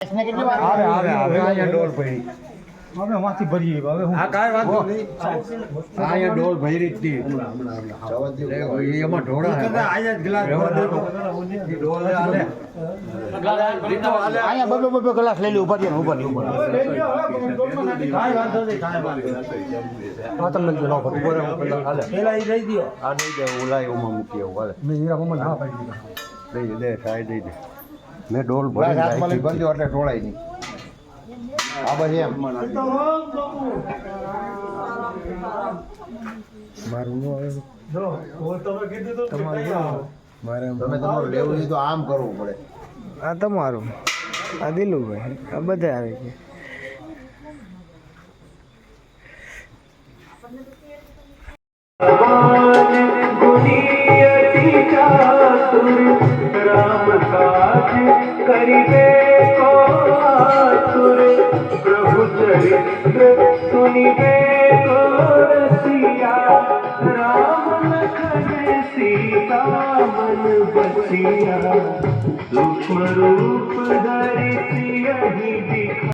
આવે અહીંયા ડોલ પડી હવે માંથી ભરીએ હવે હું આ કાંઈ વાંધો નહીં અહીંયા ડોલ ભરી જ હતી એમાં ઢોળા અહીંયા જ ગ્લાસ ડોલ હાલે અહીંયા બબે ગ્લાસ લઈ લે ઉભા રહ્યો ઉભા રહ્યો કાંઈ વાંધો નહીં કાંઈ વાંધો નહીં તમને ન ભરું હાલે પેલા એ દઈ દો આ દઈ દે ઓલા ઓમાં મૂકી આવું હાલે મેં હીરા મમ્મી ના પાડી દઈ દે સાહેબ દઈ દે મેં ડોલ ભરી હાથમાં બંધ્યો એટલે ઢોળાય નહીં આ બધી એમ મારું નો આવે મારે તમે તમારું લેવું છે તો આમ કરવું પડે આ તમારું આ દિલુભાઈ આ બધા આવે છે राम काज करिबे को आतुर प्रभु चरित्र सुनिबे को रसिया राम लखन सीता मन बसिया सूक्ष्म रूप धरि सियहि दिखा